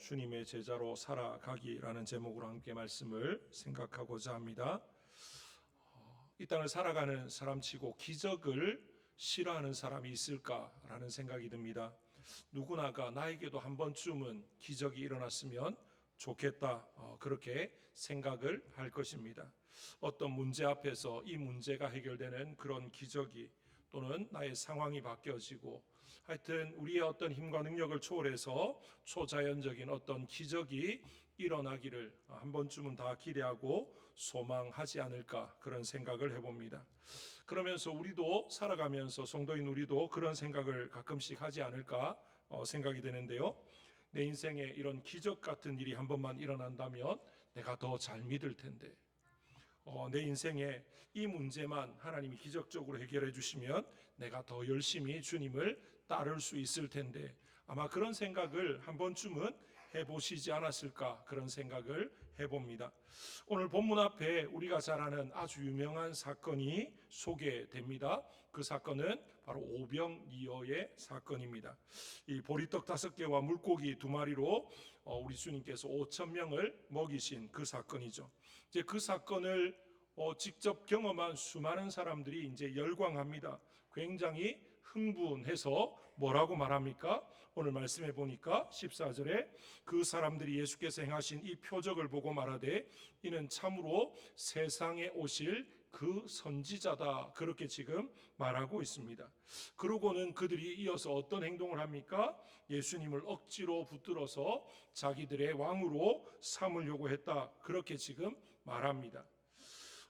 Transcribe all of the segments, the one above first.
주님의 제자로 살아가기라는 제목으로 함께 말씀을 생각하고자 합니다. 이 땅을 살아가는 사람치고 기적을 싫어하는 사람이 있을까라는 생각이 듭니다. 누구나가 나에게도 한 번쯤은 기적이 일어났으면 좋겠다, 그렇게 생각을 할 것입니다. 어떤 문제 앞에서 이 문제가 해결되는 그런 기적이, 또는 나의 상황이 바뀌어지고, 하여튼 우리의 어떤 힘과 능력을 초월해서 초자연적인 어떤 기적이 일어나기를 한 번쯤은 다 기대하고 소망하지 않을까, 그런 생각을 해봅니다. 그러면서 우리도 살아가면서 성도인 우리도 그런 생각을 가끔씩 하지 않을까 생각이 되는데요. 내 인생에 이런 기적 같은 일이 한 번만 일어난다면 내가 더 잘 믿을 텐데, 내 인생에 이 문제만 하나님이 기적적으로 해결해 주시면 내가 더 열심히 주님을 따를 수 있을 텐데, 아마 그런 생각을 한 번쯤은 해보시지 않았을까, 그런 생각을 해봅니다. 오늘 본문 앞에 우리가 잘 아는 아주 유명한 사건이 소개됩니다. 그 사건은 바로 오병이어의 사건입니다. 이 보리떡 5개와 물고기 2마리로 우리 주님께서 5,000명을 먹이신 그 사건이죠. 이제 그 사건을 직접 경험한 수많은 사람들이 이제 열광합니다. 굉장히 흥분해서 뭐라고 말합니까? 오늘 말씀해 보니까 14절에 그 사람들이 예수께서 행하신 이 표적을 보고 말하되 이는 참으로 세상에 오실 그 선지자다, 그렇게 지금 말하고 있습니다. 그러고는 그들이 이어서 어떤 행동을 합니까? 예수님을 억지로 붙들어서 자기들의 왕으로 삼으려고 했다, 그렇게 지금 말합니다.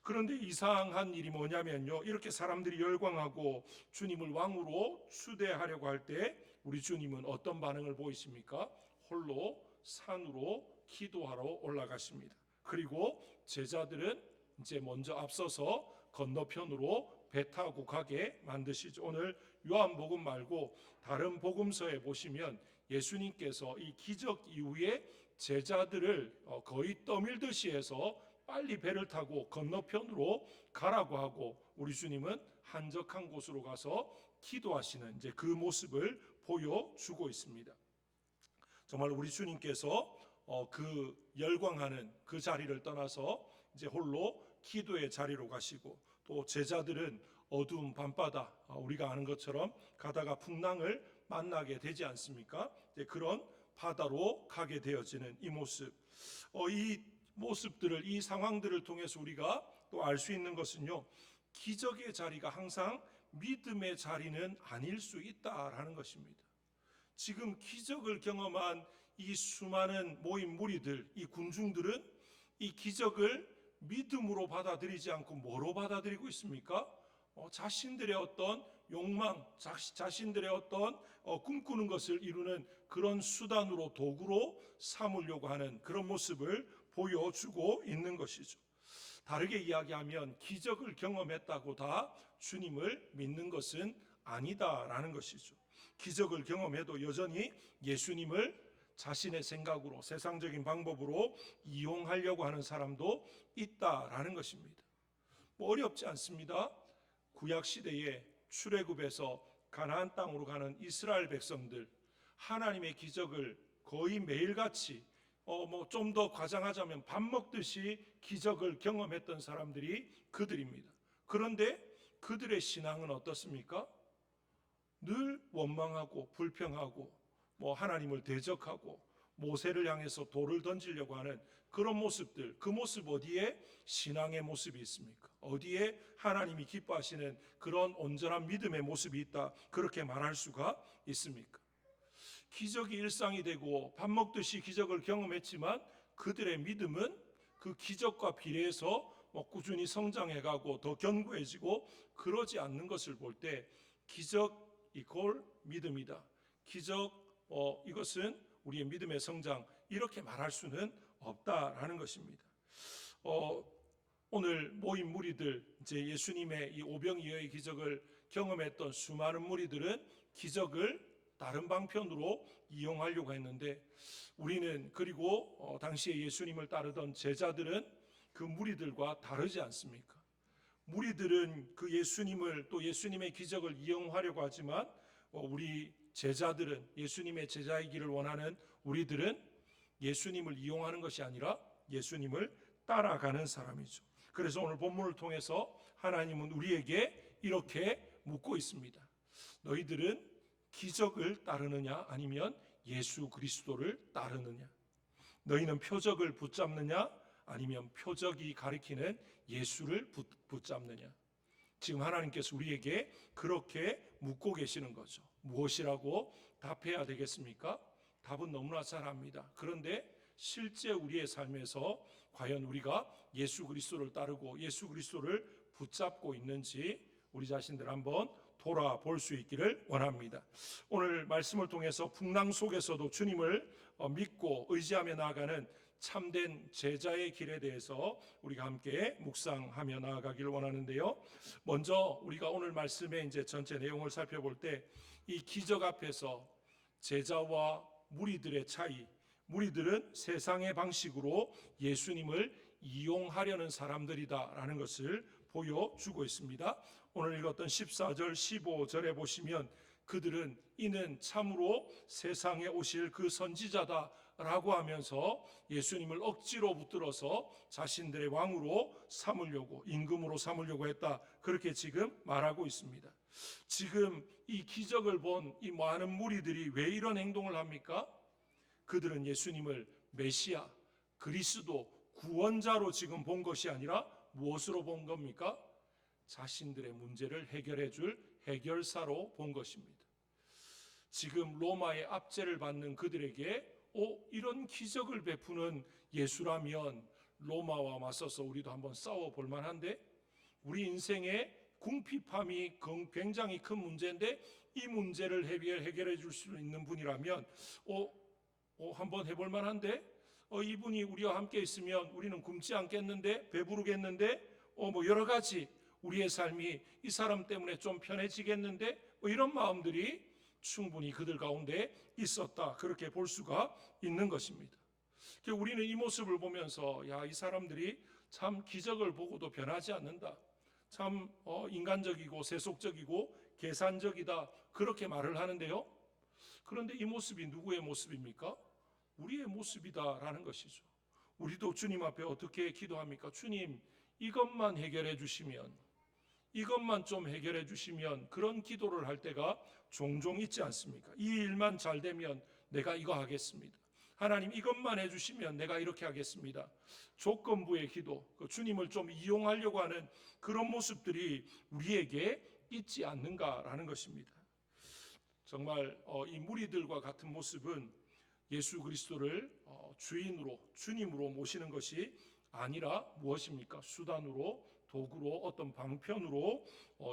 그런데 이상한 일이 뭐냐면요, 이렇게 사람들이 열광하고 주님을 왕으로 추대하려고 할 때 우리 주님은 어떤 반응을 보이십니까? 홀로 산으로 기도하러 올라가십니다. 그리고 제자들은 이제 먼저 앞서서 건너편으로 배 타고 가게 만드시죠. 오늘 요한복음 말고 다른 복음서에 보시면 예수님께서 이 기적 이후에 제자들을 거의 떠밀듯이 해서 빨리 배를 타고 건너편으로 가라고 하고, 우리 주님은 한적한 곳으로 가서 기도하시는 이제 그 모습을 보여주고 있습니다. 정말 우리 주님께서 그 열광하는 그 자리를 떠나서 이제 홀로 기도의 자리로 가시고, 또 제자들은 어두운 밤바다, 우리가 아는 것처럼 가다가 풍랑을 만나게 되지 않습니까? 이제 그런 바다로 가게 되어지는 이 모습, 이 모습들을, 이 상황들을 통해서 우리가 또 알 수 있는 것은요, 기적의 자리가 항상 믿음의 자리는 아닐 수 있다라는 것입니다. 지금 기적을 경험한 이 수많은 모인 무리들, 이 군중들은 이 기적을 믿음으로 받아들이지 않고 뭐로 받아들이고 있습니까? 자신들의 어떤 욕망, 자신들의 어떤 꿈꾸는 것을 이루는 그런 수단으로, 도구로 삼으려고 하는 그런 모습을 보여주고 있는 것이죠. 다르게 이야기하면 기적을 경험했다고 다 주님을 믿는 것은 아니다라는 것이죠. 기적을 경험해도 여전히 예수님을 자신의 생각으로, 세상적인 방법으로 이용하려고 하는 사람도 있다라는 것입니다. 어렵지 않습니다. 구약 시대에 출애굽에서 가나안 땅으로 가는 이스라엘 백성들, 하나님의 기적을 거의 매일같이 좀 더 과장하자면 밥 먹듯이 기적을 경험했던 사람들이 그들입니다. 그런데 그들의 신앙은 어떻습니까? 늘 원망하고 불평하고 하나님을 대적하고 모세를 향해서 돌을 던지려고 하는 그런 모습들, 그 모습 어디에 신앙의 모습이 있습니까? 어디에 하나님이 기뻐하시는 그런 온전한 믿음의 모습이 있다, 그렇게 말할 수가 있습니까? 기적이 일상이 되고 밥 먹듯이 기적을 경험했지만 그들의 믿음은 그 기적과 비례해서 꾸준히 성장해가고 더 견고해지고 그러지 않는 것을 볼 때 기적 이퀄 믿음이다, 기적 이것은 우리의 믿음의 성장, 이렇게 말할 수는 없다라는 것입니다. 오늘 모인 무리들, 이제 예수님의 이 오병이어의 기적을 경험했던 수많은 무리들은 기적을 다른 방편으로 이용하려고 했는데, 우리는, 그리고 당시에 예수님을 따르던 제자들은 그 무리들과 다르지 않습니까? 무리들은 그 예수님을, 또 예수님의 기적을 이용하려고 하지만 우리 제자들은, 예수님의 제자이기를 원하는 우리들은 예수님을 이용하는 것이 아니라 예수님을 따라가는 사람이죠. 그래서 오늘 본문을 통해서 하나님은 우리에게 이렇게 묻고 있습니다. 너희들은 기적을 따르느냐 아니면 예수 그리스도를 따르느냐? 너희는 표적을 붙잡느냐 아니면 표적이 가리키는 예수를 붙잡느냐? 지금 하나님께서 우리에게 그렇게 묻고 계시는 거죠. 무엇이라고 답해야 되겠습니까? 답은 너무나 잘 압니다. 그런데 실제 우리의 삶에서 과연 우리가 예수 그리스도를 따르고 예수 그리스도를 붙잡고 있는지 우리 자신들 한번 돌아볼 수 있기를 원합니다. 오늘 말씀을 통해서 풍랑 속에서도 주님을 믿고 의지하며 나아가는 참된 제자의 길에 대해서 우리가 함께 묵상하며 나아가기를 원하는데요. 먼저 우리가 오늘 말씀의 이제 전체 내용을 살펴볼 때 이 기적 앞에서 제자와 무리들의 차이, 무리들은 세상의 방식으로 예수님을 이용하려는 사람들이다라는 것을 보여주고 있습니다. 오늘 읽었던 14절, 15절에 보시면 그들은 이는 참으로 세상에 오실 그 선지자다라고 하면서 예수님을 억지로 붙들어서 자신들의 왕으로 삼으려고, 임금으로 삼으려고 했다. 그렇게 지금 말하고 있습니다. 지금 이 기적을 본 이 많은 무리들이 왜 이런 행동을 합니까? 그들은 예수님을 메시아, 그리스도, 구원자로 지금 본 것이 아니라 무엇으로 본 겁니까? 자신들의 문제를 해결해 줄 해결사로 본 것입니다. 지금 로마의 압제를 받는 그들에게 이런 기적을 베푸는 예수라면 로마와 맞서서 우리도 한번 싸워볼 만한데, 우리 인생의 궁핍함이 굉장히 큰 문제인데 이 문제를 해결해 줄 수 있는 분이라면 한번 해볼 만한데, 이분이 우리와 함께 있으면 우리는 굶지 않겠는데, 배부르겠는데, 뭐 여러 가지 우리의 삶이 이 사람 때문에 좀 편해지겠는데, 이런 마음들이 충분히 그들 가운데 있었다. 그렇게 볼 수가 있는 것입니다. 우리는 이 모습을 보면서 이 사람들이 참 기적을 보고도 변하지 않는다. 참 인간적이고 세속적이고 계산적이다. 그렇게 말을 하는데요. 그런데 이 모습이 누구의 모습입니까? 우리의 모습이다라는 것이죠. 우리도 주님 앞에 어떻게 기도합니까? 주님, 이것만 해결해 주시면, 이것만 좀 해결해 주시면, 그런 기도를 할 때가 종종 있지 않습니까? 이 일만 잘 되면 내가 이거 하겠습니다. 하나님, 이것만 해주시면 내가 이렇게 하겠습니다. 조건부의 기도, 주님을 좀 이용하려고 하는 그런 모습들이 우리에게 있지 않는가라는 것입니다. 정말 이 무리들과 같은 모습은 예수 그리스도를 주인으로, 주님으로 모시는 것이 아니라 무엇입니까? 수단으로, 도구로, 어떤 방편으로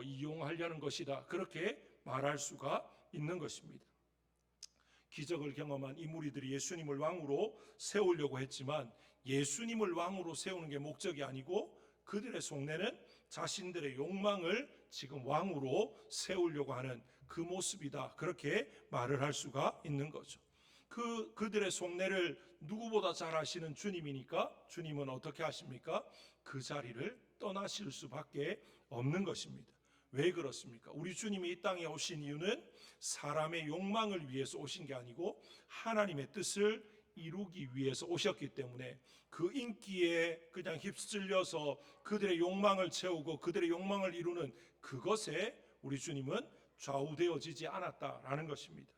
이용하려는 것이다. 그렇게 말할 수가 있는 것입니다. 기적을 경험한 이 무리들이 예수님을 왕으로 세우려고 했지만 예수님을 왕으로 세우는 게 목적이 아니고 그들의 속내는 자신들의 욕망을 지금 왕으로 세우려고 하는 그 모습이다. 그렇게 말을 할 수가 있는 거죠. 그들의 속내를 누구보다 잘 아시는 주님이니까 주님은 어떻게 하십니까? 그 자리를 떠나실 수밖에 없는 것입니다. 왜 그렇습니까? 우리 주님이 이 땅에 오신 이유는 사람의 욕망을 위해서 오신 게 아니고 하나님의 뜻을 이루기 위해서 오셨기 때문에 그 인기에 그냥 휩쓸려서 그들의 욕망을 채우고 그들의 욕망을 이루는 그것에 우리 주님은 좌우되어지지 않았다라는 것입니다.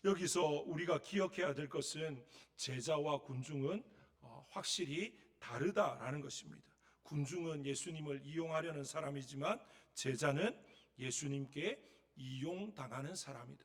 여기서 우리가 기억해야 될 것은 제자와 군중은 확실히 다르다라는 것입니다. 군중은 예수님을 이용하려는 사람이지만 제자는 예수님께 이용당하는 사람이다.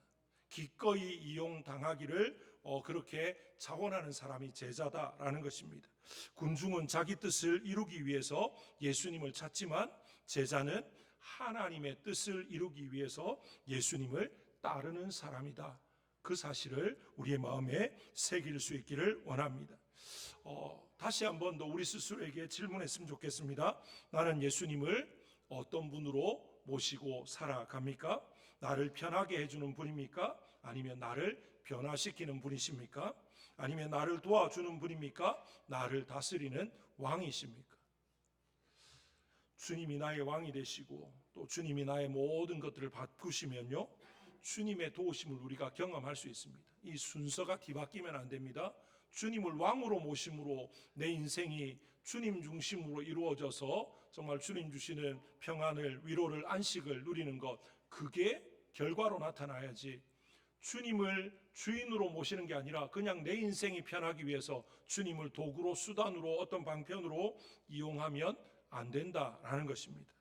기꺼이 이용당하기를 그렇게 자원하는 사람이 제자다라는 것입니다. 군중은 자기 뜻을 이루기 위해서 예수님을 찾지만 제자는 하나님의 뜻을 이루기 위해서 예수님을 따르는 사람이다. 그 사실을 우리의 마음에 새길 수 있기를 원합니다. 다시 한 번 더 우리 스스로에게 질문했으면 좋겠습니다. 나는 예수님을 어떤 분으로 모시고 살아갑니까? 나를 편하게 해주는 분입니까? 아니면 나를 변화시키는 분이십니까? 아니면 나를 도와주는 분입니까? 나를 다스리는 왕이십니까? 주님이 나의 왕이 되시고 또 주님이 나의 모든 것들을 바꾸시면요, 주님의 도우심을 우리가 경험할 수 있습니다. 이 순서가 뒤바뀌면 안 됩니다. 주님을 왕으로 모심으로 내 인생이 주님 중심으로 이루어져서 정말 주님 주시는 평안을, 위로를, 안식을 누리는 것, 그게 결과로 나타나야지, 주님을 주인으로 모시는 게 아니라 그냥 내 인생이 편하기 위해서 주님을 도구로, 수단으로, 어떤 방편으로 이용하면 안 된다라는 것입니다.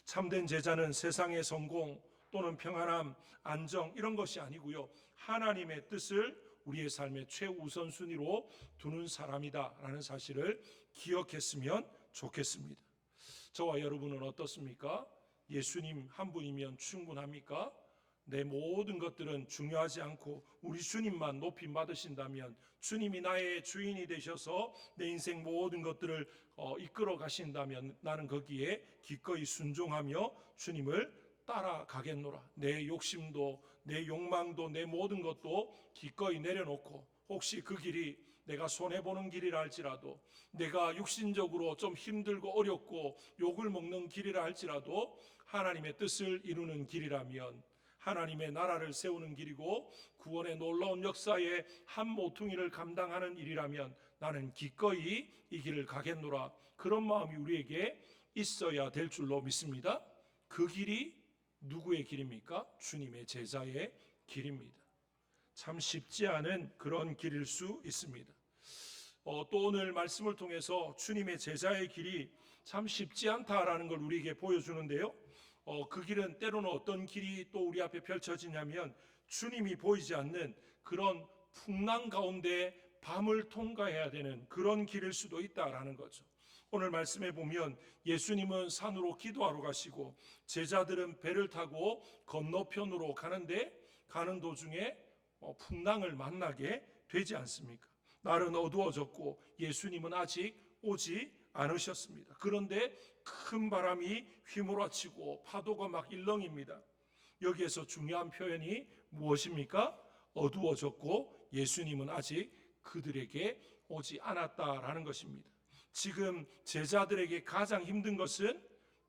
참된 제자는 세상의 성공 또는 평안함, 안정 이런 것이 아니고요, 하나님의 뜻을 우리의 삶의 최우선순위로 두는 사람이다라는 사실을 기억했으면 좋겠습니다. 저와 여러분은 어떻습니까? 예수님 한 분이면 충분합니까? 내 모든 것들은 중요하지 않고 우리 주님만 높임 받으신다면, 주님이 나의 주인이 되셔서 내 인생 모든 것들을 이끌어 가신다면 나는 거기에 기꺼이 순종하며 주님을 따라가겠노라. 내 욕심도, 내 욕망도, 내 모든 것도 기꺼이 내려놓고, 혹시 그 길이 내가 손해보는 길이라 할지라도, 내가 육신적으로 좀 힘들고 어렵고 욕을 먹는 길이라 할지라도 하나님의 뜻을 이루는 길이라면, 하나님의 나라를 세우는 길이고 구원의 놀라운 역사의 한 모퉁이를 감당하는 일이라면 나는 기꺼이 이 길을 가겠노라. 그런 마음이 우리에게 있어야 될 줄로 믿습니다. 그 길이 누구의 길입니까? 주님의 제자의 길입니다. 참 쉽지 않은 그런 길일 수 있습니다. 또 오늘 말씀을 통해서 주님의 제자의 길이 참 쉽지 않다라는 걸 우리에게 보여주는데요, 그 길은 때로는 어떤 길이 또 우리 앞에 펼쳐지냐면, 주님이 보이지 않는 그런 풍랑 가운데 밤을 통과해야 되는 그런 길일 수도 있다라는 거죠. 오늘 말씀에 보면 예수님은 산으로 기도하러 가시고 제자들은 배를 타고 건너편으로 가는 도중에 풍랑을 만나게 되지 않습니까? 날은 어두워졌고 예수님은 아직 오지 않으셨습니다. 그런데 큰 바람이 휘몰아치고 파도가 막 일렁입니다. 여기에서 중요한 표현이 무엇입니까? 어두워졌고 예수님은 아직 그들에게 오지 않았다라는 것입니다. 지금 제자들에게 가장 힘든 것은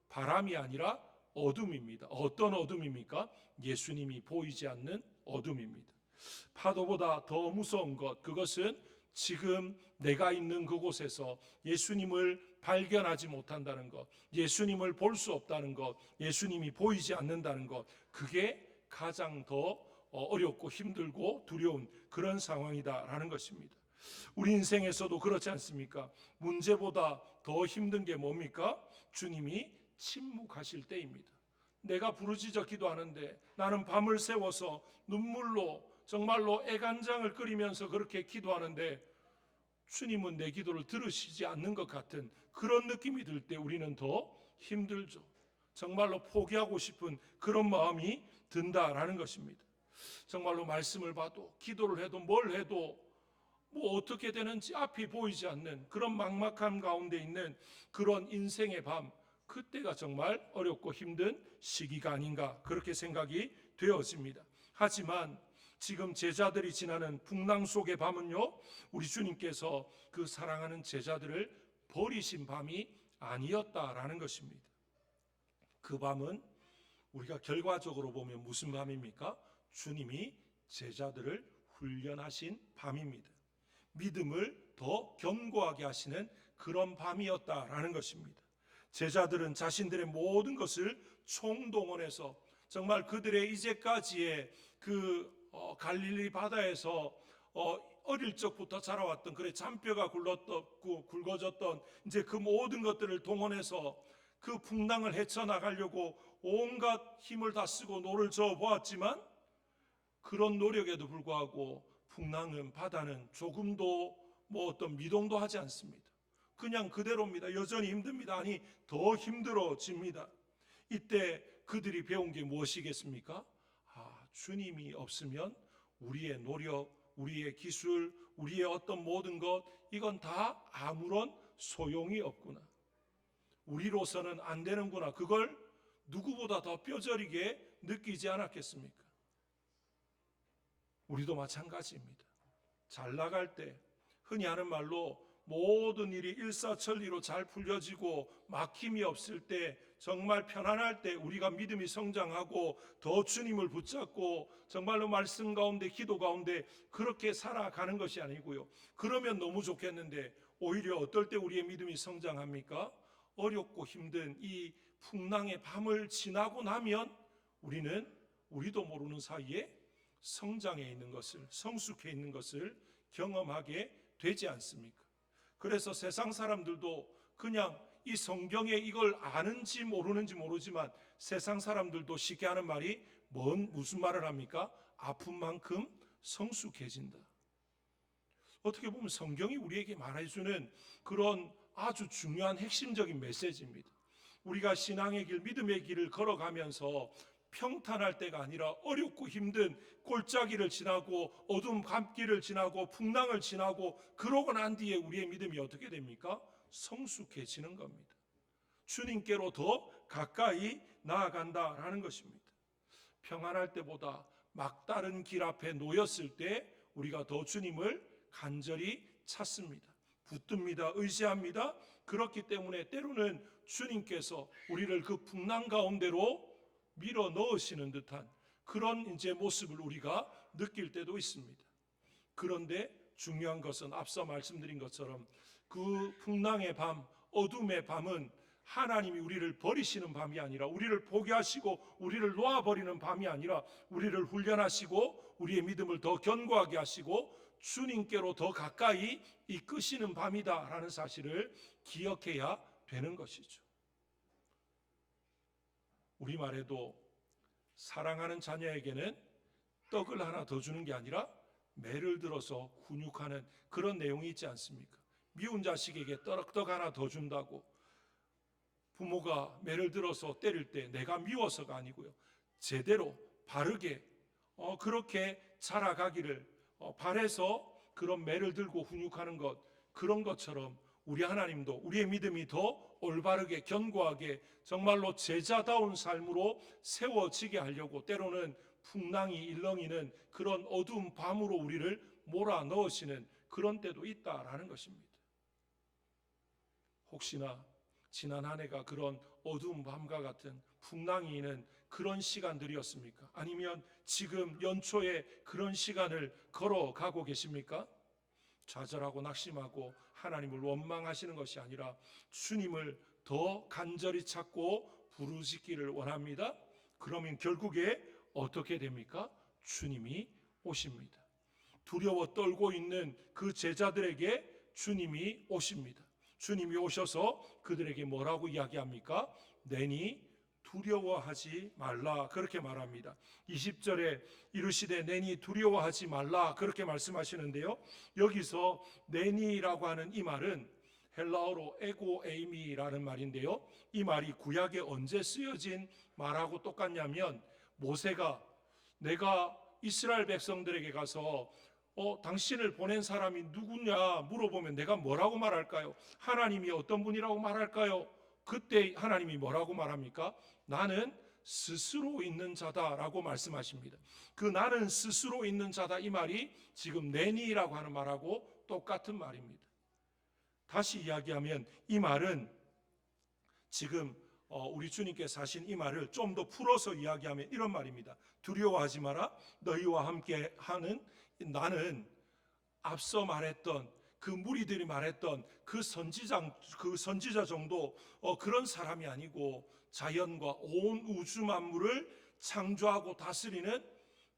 바람이 아니라 어둠입니다. 어떤 어둠입니까? 예수님이 보이지 않는 어둠입니다. 파도보다 더 무서운 것, 그것은 지금 내가 있는 그곳에서 예수님을 발견하지 못한다는 것, 예수님을 볼 수 없다는 것, 예수님이 보이지 않는다는 것, 그게 가장 더 어렵고 힘들고 두려운 그런 상황이다라는 것입니다. 우리 인생에서도 그렇지 않습니까? 문제보다 더 힘든 게 뭡니까? 주님이 침묵하실 때입니다. 내가 부르짖어 기도하는데, 나는 밤을 새워서 눈물로 정말로 애간장을 끓이면서 그렇게 기도하는데 주님은 내 기도를 들으시지 않는 것 같은 그런 느낌이 들 때 우리는 더 힘들죠. 정말로 포기하고 싶은 그런 마음이 든다라는 것입니다. 정말로 말씀을 봐도, 기도를 해도, 뭘 해도 뭐 어떻게 되는지 앞이 보이지 않는 그런 막막함 가운데 있는 그런 인생의 밤, 그때가 정말 어렵고 힘든 시기가 아닌가, 그렇게 생각이 되어집니다. 하지만 지금 제자들이 지나는 풍랑 속의 밤은요, 우리 주님께서 그 사랑하는 제자들을 버리신 밤이 아니었다라는 것입니다. 그 밤은 우리가 결과적으로 보면 무슨 밤입니까? 주님이 제자들을 훈련하신 밤입니다. 믿음을 더 견고하게 하시는 그런 밤이었다라는 것입니다. 제자들은 자신들의 모든 것을 총동원해서 정말 그들의 이제까지의 갈릴리 바다에서 어릴 적부터 자라왔던 그래 잔뼈가 굵어졌던 이제 그 모든 것들을 동원해서 그 풍랑을 헤쳐나가려고 온갖 힘을 다 쓰고 노를 저어 보았지만, 그런 노력에도 불구하고 풍랑은, 바다는 조금도 어떤 미동도 하지 않습니다. 그냥 그대로입니다. 여전히 힘듭니다. 아니, 더 힘들어집니다. 이때 그들이 배운 게 무엇이겠습니까? 주님이 없으면 우리의 노력, 우리의 기술, 우리의 어떤 모든 것, 이건 다 아무런 소용이 없구나. 우리로서는 안 되는구나. 그걸 누구보다 더 뼈저리게 느끼지 않았겠습니까? 우리도 마찬가지입니다. 잘 나갈 때, 흔히 하는 말로 모든 일이 일사천리로 잘 풀려지고 막힘이 없을 때 정말 편안할 때 우리가 믿음이 성장하고 더 주님을 붙잡고 정말로 말씀 가운데 기도 가운데 그렇게 살아가는 것이 아니고요. 그러면 너무 좋겠는데 오히려 어떨 때 우리의 믿음이 성장합니까? 어렵고 힘든 이 풍랑의 밤을 지나고 나면 우리도 모르는 사이에 성장해 있는 것을, 성숙해 있는 것을 경험하게 되지 않습니까? 그래서 세상 사람들도 그냥 이 성경에 이걸 아는지 모르는지 모르지만 세상 사람들도 쉽게 하는 말이 무슨 말을 합니까? 아픈 만큼 성숙해진다. 어떻게 보면 성경이 우리에게 말해주는 그런 아주 중요한 핵심적인 메시지입니다. 우리가 신앙의 길, 믿음의 길을 걸어가면서 평탄할 때가 아니라 어렵고 힘든 골짜기를 지나고 어두운 밤길을 지나고 풍랑을 지나고 그러고 난 뒤에 우리의 믿음이 어떻게 됩니까? 성숙해지는 겁니다. 주님께로 더 가까이 나아간다라는 것입니다. 평안할 때보다 막다른 길 앞에 놓였을 때 우리가 더 주님을 간절히 찾습니다. 붙듭니다. 의지합니다. 그렇기 때문에 때로는 주님께서 우리를 그 풍랑 가운데로 밀어 넣으시는 듯한 그런 이제 모습을 우리가 느낄 때도 있습니다. 그런데 중요한 것은 앞서 말씀드린 것처럼 그 풍랑의 밤, 어둠의 밤은 하나님이 우리를 버리시는 밤이 아니라 우리를 포기하시고 우리를 놓아버리는 밤이 아니라 우리를 훈련하시고 우리의 믿음을 더 견고하게 하시고 주님께로 더 가까이 이끄시는 밤이다라는 사실을 기억해야 되는 것이죠. 우리말에도 사랑하는 자녀에게는 떡을 하나 더 주는 게 아니라 매를 들어서 훈육하는 그런 내용이 있지 않습니까? 미운 자식에게 떡 하나 더 준다고 부모가 매를 들어서 때릴 때 내가 미워서가 아니고요. 제대로 바르게 그렇게 자라가기를 바래서 그런 매를 들고 훈육하는 것, 그런 것처럼 우리 하나님도 우리의 믿음이 더 올바르게 견고하게 정말로 제자다운 삶으로 세워지게 하려고 때로는 풍랑이 일렁이는 그런 어두운 밤으로 우리를 몰아넣으시는 그런 때도 있다라는 것입니다. 혹시나 지난 한 해가 그런 어두운 밤과 같은 풍랑이 있는 그런 시간들이었습니까? 아니면 지금 연초에 그런 시간을 걸어가고 계십니까? 좌절하고 낙심하고 하나님을 원망하시는 것이 아니라 주님을 더 간절히 찾고 부르짖기를 원합니다. 그러면 결국에 어떻게 됩니까? 주님이 오십니다. 두려워 떨고 있는 그 제자들에게 주님이 오십니다. 주님이 오셔서 그들에게 뭐라고 이야기합니까? 내니 두려워하지 말라 그렇게 말합니다. 20절에 이르시되 내니 두려워하지 말라 그렇게 말씀하시는데요. 여기서 내니라고 하는 이 말은 헬라어로 에고에이미라는 말인데요. 이 말이 구약에 언제 쓰여진 말하고 똑같냐면 모세가 내가 이스라엘 백성들에게 가서 당신을 보낸 사람이 누구냐 물어보면 내가 뭐라고 말할까요? 하나님이 어떤 분이라고 말할까요? 그때 하나님이 뭐라고 말합니까? 나는 스스로 있는 자다라고 말씀하십니다. 그 나는 스스로 있는 자다 이 말이 지금 내니라고 하는 말하고 똑같은 말입니다. 다시 이야기하면 이 말은 지금 우리 주님께서 하신 이 말을 좀 더 풀어서 이야기하면 이런 말입니다. 두려워하지 마라. 너희와 함께 하는 나는 앞서 말했던 그 무리들이 말했던 그 선지자 정도 그런 사람이 아니고 자연과 온 우주 만물을 창조하고 다스리는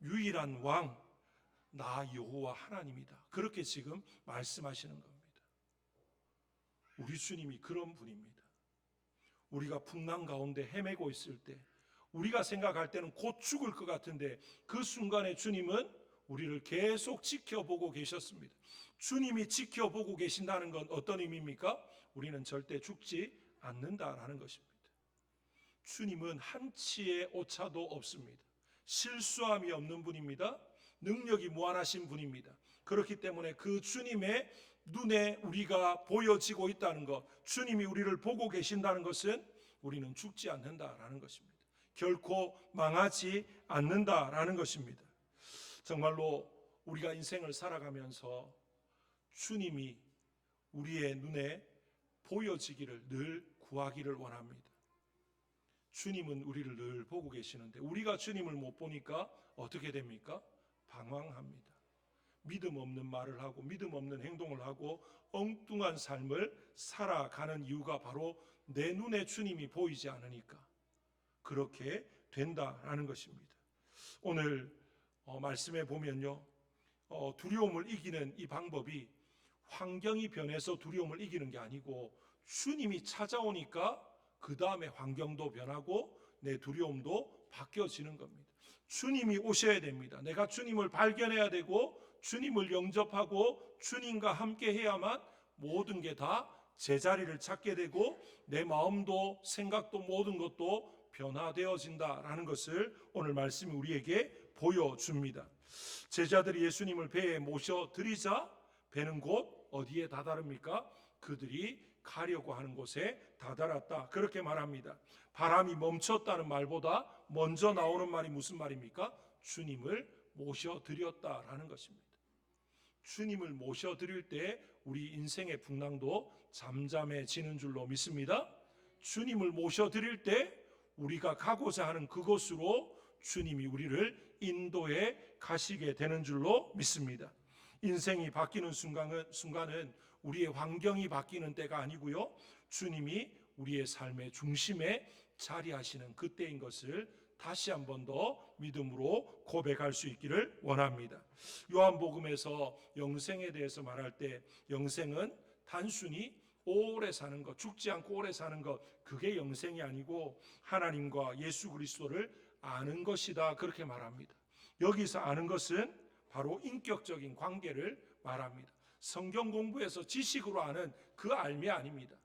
유일한 왕 나 여호와 하나님이다. 그렇게 지금 말씀하시는 겁니다. 우리 주님이 그런 분입니다. 우리가 풍랑 가운데 헤매고 있을 때 우리가 생각할 때는 곧 죽을 것 같은데 그 순간에 주님은 우리를 계속 지켜보고 계셨습니다. 주님이 지켜보고 계신다는 건 어떤 의미입니까? 우리는 절대 죽지 않는다라는 것입니다. 주님은 한치의 오차도 없습니다. 실수함이 없는 분입니다. 능력이 무한하신 분입니다. 그렇기 때문에 그 주님의 눈에 우리가 보여지고 있다는 것, 주님이 우리를 보고 계신다는 것은 우리는 죽지 않는다라는 것입니다. 결코 망하지 않는다라는 것입니다. 정말로 우리가 인생을 살아가면서 주님이 우리의 눈에 보여지기를 늘 구하기를 원합니다. 주님은 우리를 늘 보고 계시는데 우리가 주님을 못 보니까 어떻게 됩니까? 방황합니다. 믿음 없는 말을 하고 믿음 없는 행동을 하고 엉뚱한 삶을 살아가는 이유가 바로 내 눈에 주님이 보이지 않으니까 그렇게 된다라는 것입니다. 오늘 말씀에 보면요, 두려움을 이기는 이 방법이 환경이 변해서 두려움을 이기는 게 아니고 주님이 찾아오니까 그 다음에 환경도 변하고 내 두려움도 바뀌어지는 겁니다. 주님이 오셔야 됩니다. 내가 주님을 발견해야 되고 주님을 영접하고 주님과 함께 해야만 모든 게 다 제자리를 찾게 되고 내 마음도 생각도 모든 것도 변화되어진다라는 것을 오늘 말씀이 우리에게 보여줍니다. 제자들이 예수님을 배에 모셔드리자 배는 곧 어디에 다다릅니까? 그들이 가려고 하는 곳에 다다랐다, 그렇게 말합니다. 바람이 멈췄다는 말보다 먼저 나오는 말이 무슨 말입니까? 주님을 모셔드렸다라는 것입니다. 주님을 모셔드릴 때 우리 인생의 풍랑도 잠잠해지는 줄로 믿습니다. 주님을 모셔드릴 때 우리가 가고자 하는 그곳으로 주님이 우리를 인도해 가시게 되는 줄로 믿습니다. 인생이 바뀌는 순간은 우리의 환경이 바뀌는 때가 아니고요, 주님이 우리의 삶의 중심에 자리하시는 그때인 것을 다시 한 번 더 믿음으로 고백할 수 있기를 원합니다. 요한복음에서 영생에 대해서 말할 때 영생은 단순히 오래 사는 것, 죽지 않고 오래 사는 것, 그게 영생이 아니고 하나님과 예수 그리스도를 아는 것이다, 그렇게 말합니다. 여기서 아는 것은 바로 인격적인 관계를 말합니다. 성경 공부에서 지식으로 아는 그 알미 아닙니다.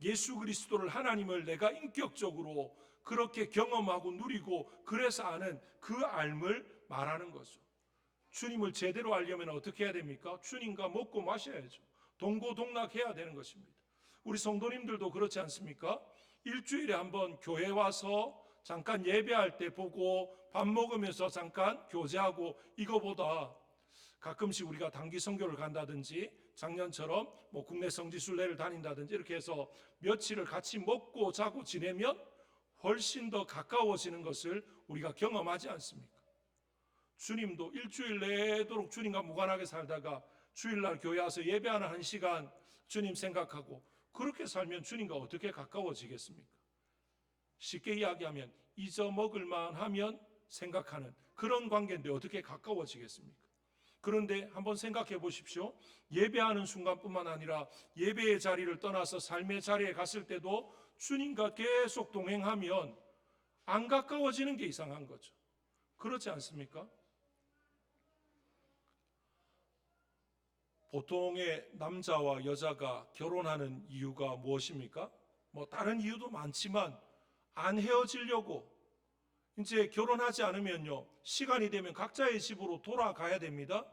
예수 그리스도를, 하나님을 내가 인격적으로 그렇게 경험하고 누리고 그래서 아는 그 알을 말하는 거죠. 주님을 제대로 알려면 어떻게 해야 됩니까? 주님과 먹고 마셔야죠. 동고동락해야 되는 것입니다. 우리 성도님들도 그렇지 않습니까? 일주일에 한번 교회 와서 잠깐 예배할 때 보고 밥 먹으면서 잠깐 교제하고, 이거보다 가끔씩 우리가 단기 선교를 간다든지 작년처럼 국내 성지순례를 다닌다든지 이렇게 해서 며칠을 같이 먹고 자고 지내면 훨씬 더 가까워지는 것을 우리가 경험하지 않습니까? 주님도 일주일 내도록 주님과 무관하게 살다가 주일날 교회 와서 예배하는 1시간 주님 생각하고 그렇게 살면 주님과 어떻게 가까워지겠습니까? 쉽게 이야기하면 잊어먹을 만하면 생각하는 그런 관계인데 어떻게 가까워지겠습니까? 그런데 한번 생각해 보십시오. 예배하는 순간뿐만 아니라 예배의 자리를 떠나서 삶의 자리에 갔을 때도 주님과 계속 동행하면 안 가까워지는 게 이상한 거죠. 그렇지 않습니까? 보통의 남자와 여자가 결혼하는 이유가 무엇입니까? 다른 이유도 많지만 안 헤어지려고. 이제 결혼하지 않으면요, 시간이 되면 각자의 집으로 돌아가야 됩니다.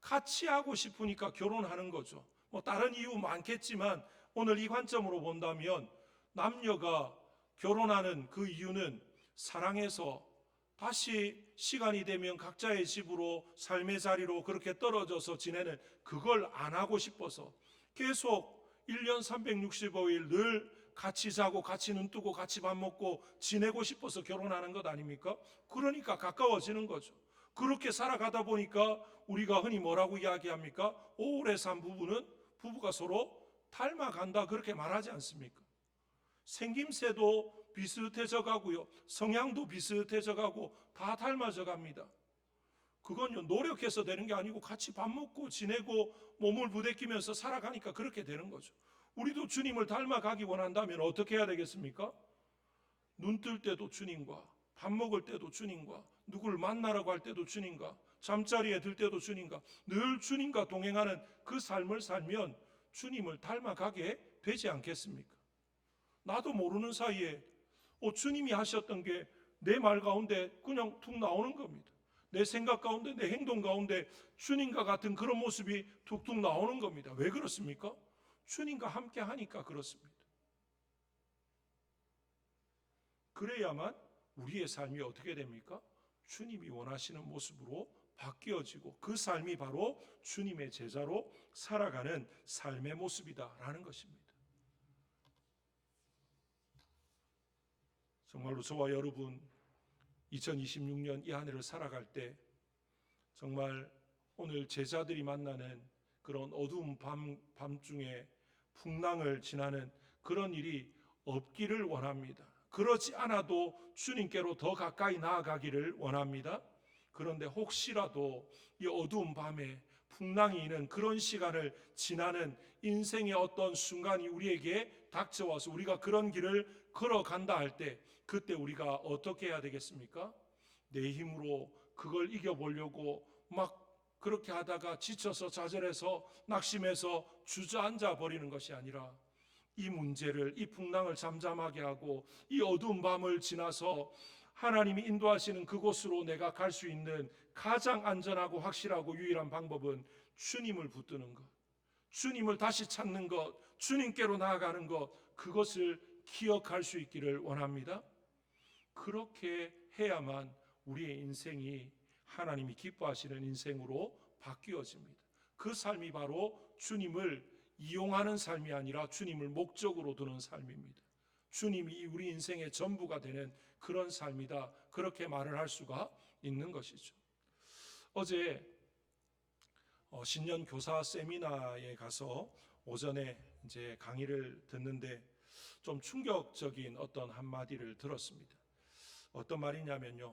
같이 하고 싶으니까 결혼하는 거죠. 다른 이유 많겠지만 오늘 이 관점으로 본다면 남녀가 결혼하는 그 이유는 사랑해서 다시 시간이 되면 각자의 집으로, 삶의 자리로 그렇게 떨어져서 지내는, 그걸 안 하고 싶어서 계속 1년 365일 늘 같이 자고 같이 눈 뜨고 같이 밥 먹고 지내고 싶어서 결혼하는 것 아닙니까? 그러니까 가까워지는 거죠. 그렇게 살아가다 보니까 우리가 흔히 뭐라고 이야기합니까? 오래 산 부부가 서로 닮아간다, 그렇게 말하지 않습니까? 생김새도 비슷해져 가고요, 성향도 비슷해져 가고 다 닮아져 갑니다. 그건요, 노력해서 되는 게 아니고 같이 밥 먹고 지내고 몸을 부대끼면서 살아가니까 그렇게 되는 거죠. 우리도 주님을 닮아가기 원한다면 어떻게 해야 되겠습니까? 눈 뜰 때도 주님과, 밥 먹을 때도 주님과, 누구를 만나라고 할 때도 주님과, 잠자리에 들 때도 주님과, 늘 주님과 동행하는 그 삶을 살면 주님을 닮아가게 되지 않겠습니까? 나도 모르는 사이에 주님이 하셨던 게 내 말 가운데 그냥 툭 나오는 겁니다. 내 생각 가운데, 내 행동 가운데 주님과 같은 그런 모습이 툭툭 나오는 겁니다. 왜 그렇습니까? 주님과 함께 하니까 그렇습니다. 그래야만 우리의 삶이 어떻게 됩니까? 주님이 원하시는 모습으로 바뀌어지고 그 삶이 바로 주님의 제자로 살아가는 삶의 모습이다라는 것입니다. 정말로 저와 여러분 2026년 이 한 해를 살아갈 때 정말 오늘 제자들이 만나는 그런 어두운 밤중에 풍랑을 지나는 그런 일이 없기를 원합니다. 그러지 않아도 주님께로 더 가까이 나아가기를 원합니다. 그런데 혹시라도 이 어두운 밤에 풍랑이 있는 그런 시간을 지나는 인생의 어떤 순간이 우리에게 닥쳐와서 우리가 그런 길을 걸어간다 할 때 그때 우리가 어떻게 해야 되겠습니까? 내 힘으로 그걸 이겨보려고 막 그렇게 하다가 지쳐서 좌절해서 낙심해서 주저앉아 버리는 것이 아니라 이 문제를, 이 풍랑을 잠잠하게 하고 이 어두운 밤을 지나서 하나님이 인도하시는 그곳으로 내가 갈 수 있는 가장 안전하고 확실하고 유일한 방법은 주님을 붙드는 것, 주님을 다시 찾는 것, 주님께로 나아가는 것, 그것을 기억할 수 있기를 원합니다. 그렇게 해야만 우리의 인생이 하나님이 기뻐하시는 인생으로 바뀌어집니다. 그 삶이 바로 주님을 이용하는 삶이 아니라 주님을 목적으로 두는 삶입니다. 주님이 우리 인생의 전부가 되는 그런 삶이다. 그렇게 말을 할 수가 있는 것이죠. 어제 신년 교사 세미나에 가서 오전에 이제 강의를 듣는데 좀 충격적인 어떤 한마디를 들었습니다. 어떤 말이냐면요,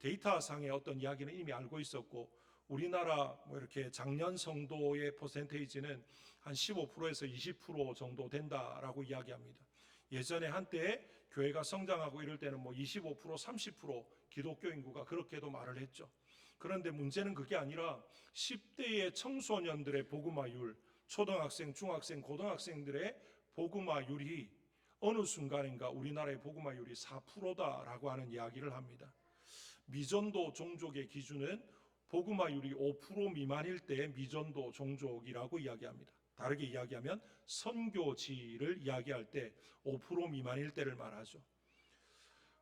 데이터상의 어떤 이야기는 이미 알고 있었고 우리나라 이렇게 장년 성도의 퍼센테이지는 한 15%에서 20% 정도 된다라고 이야기합니다. 예전에 한때 교회가 성장하고 이럴 때는 25%, 30% 기독교 인구가 그렇게도 말을 했죠. 그런데 문제는 그게 아니라 10대의 청소년들의 복음화율, 초등학생, 중학생, 고등학생들의 복음화율이 어느 순간인가 우리나라의 복음화율이 4%다라고 하는 이야기를 합니다. 미전도 종족의 기준은 복음화율이 5% 미만일 때 미전도 종족이라고 이야기합니다. 다르게 이야기하면 선교지를 이야기할 때 5% 미만일 때를 말하죠.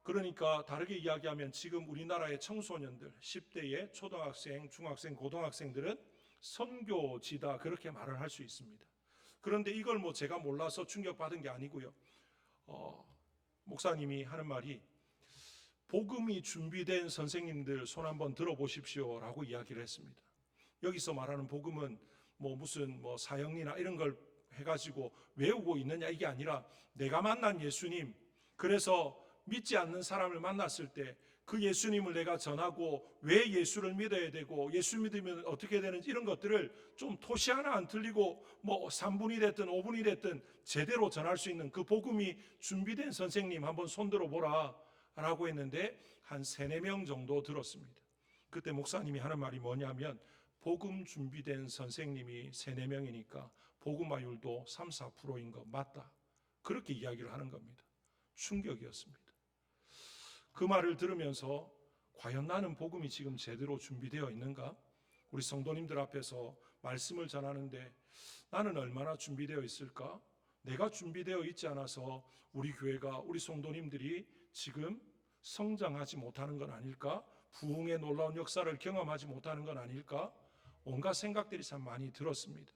그러니까 다르게 이야기하면 지금 우리나라의 청소년들 10대의 초등학생, 중학생, 고등학생들은 선교지다 그렇게 말을 할 수 있습니다. 그런데 이걸 제가 몰라서 충격받은 게 아니고요. 목사님이 하는 말이 복음이 준비된 선생님들 손 한번 들어보십시오 라고 이야기를 했습니다. 여기서 말하는 복음은 무슨 사형리나 이런 걸 해가지고 외우고 있느냐 이게 아니라 내가 만난 예수님, 그래서 믿지 않는 사람을 만났을 때 그 예수님을 내가 전하고 왜 예수를 믿어야 되고 예수 믿으면 어떻게 되는지 이런 것들을 좀 토시 하나 안 틀리고 3분이 됐든 5분이 됐든 제대로 전할 수 있는 그 복음이 준비된 선생님 한번 손들어 보라 라고 했는데 한 3-4명 정도 들었습니다. 그때 목사님이 하는 말이 뭐냐면 복음 준비된 선생님이 3-4명이니까 복음화율도 3-4%인 거 맞다. 그렇게 이야기를 하는 겁니다. 충격이었습니다. 그 말을 들으면서 과연 나는 복음이 지금 제대로 준비되어 있는가? 우리 성도님들 앞에서 말씀을 전하는데 나는 얼마나 준비되어 있을까? 내가 준비되어 있지 않아서 우리 교회가, 우리 성도님들이 지금 성장하지 못하는 건 아닐까? 부흥의 놀라운 역사를 경험하지 못하는 건 아닐까? 온갖 생각들이 참 많이 들었습니다.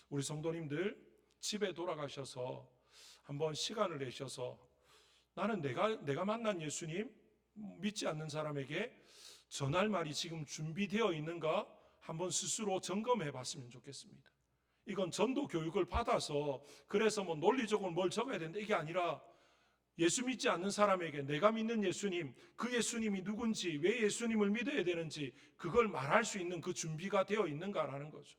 우리 성도님들 집에 돌아가셔서 한번 시간을 내셔서 나는 내가 만난 예수님, 믿지 않는 사람에게 전할 말이 지금 준비되어 있는가 한번 스스로 점검해 봤으면 좋겠습니다. 이건 전도 교육을 받아서 그래서 논리적으로 뭘 적어야 되는데 이게 아니라 예수 믿지 않는 사람에게 내가 믿는 예수님, 그 예수님이 누군지, 왜 예수님을 믿어야 되는지 그걸 말할 수 있는 그 준비가 되어 있는가라는 거죠.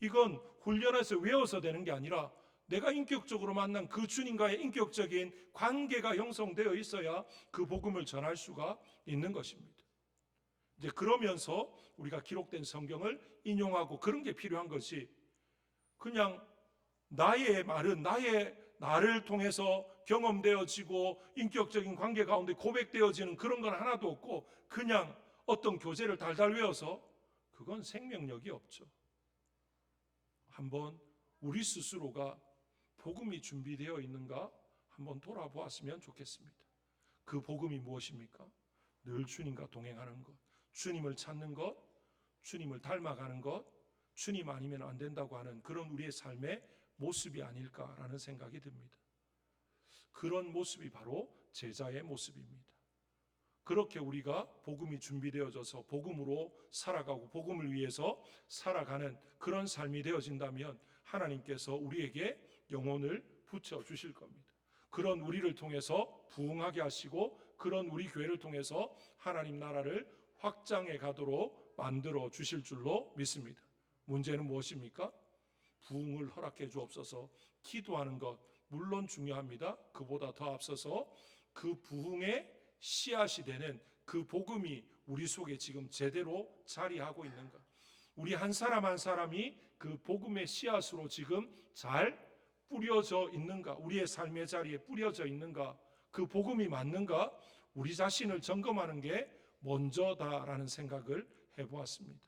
이건 훈련해서 외워서 되는 게 아니라 내가 인격적으로 만난 그 주님과의 인격적인 관계가 형성되어 있어야 그 복음을 전할 수가 있는 것입니다. 이제 그러면서 우리가 기록된 성경을 인용하고 그런 게 필요한 것이 그냥 나의 말은 나를 통해서 경험되어지고 인격적인 관계 가운데 고백되어지는 그런 건 하나도 없고 그냥 어떤 교재를 달달 외워서 그건 생명력이 없죠. 한번 우리 스스로가 복음이 준비되어 있는가 한번 돌아보았으면 좋겠습니다. 그 복음이 무엇입니까? 늘 주님과 동행하는 것, 주님을 찾는 것, 주님을 닮아가는 것, 주님 아니면 안 된다고 하는 그런 우리의 삶의 모습이 아닐까라는 생각이 듭니다. 그런 모습이 바로 제자의 모습입니다. 그렇게 우리가 복음이 준비되어져서 복음으로 살아가고 복음을 위해서 살아가는 그런 삶이 되어진다면 하나님께서 우리에게 영혼을 붙여주실 겁니다. 그런 우리를 통해서 부흥하게 하시고 그런 우리 교회를 통해서 하나님 나라를 확장해 가도록 만들어 주실 줄로 믿습니다. 문제는 무엇입니까? 부흥을 허락해 주옵소서. 기도하는 것 물론 중요합니다. 그보다 더 앞서서 그 부흥의 씨앗이 되는 그 복음이 우리 속에 지금 제대로 자리하고 있는가? 우리 한 사람 한 사람이 그 복음의 씨앗으로 지금 잘 뿌려져 있는가? 우리의 삶의 자리에 뿌려져 있는가? 그 복음이 맞는가? 우리 자신을 점검하는 게 먼저다라는 생각을 해보았습니다.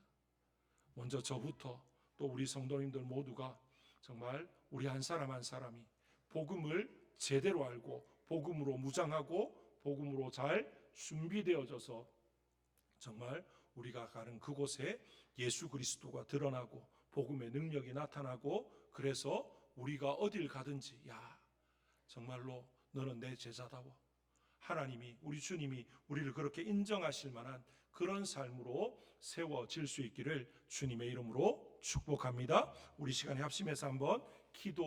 먼저 저부터 또 우리 성도님들 모두가 정말 우리 한 사람 한 사람이 복음을 제대로 알고 복음으로 무장하고 복음으로 잘 준비되어져서 정말 우리가 가는 그곳에 예수 그리스도가 드러나고 복음의 능력이 나타나고 그래서 우리가 어딜 가든지 야 정말로 너는 내 제자다워 하나님이 우리 주님이 우리를 그렇게 인정하실 만한 그런 삶으로 세워질 수 있기를 주님의 이름으로 축복합니다. 우리 시간에 합심해서 한번 기도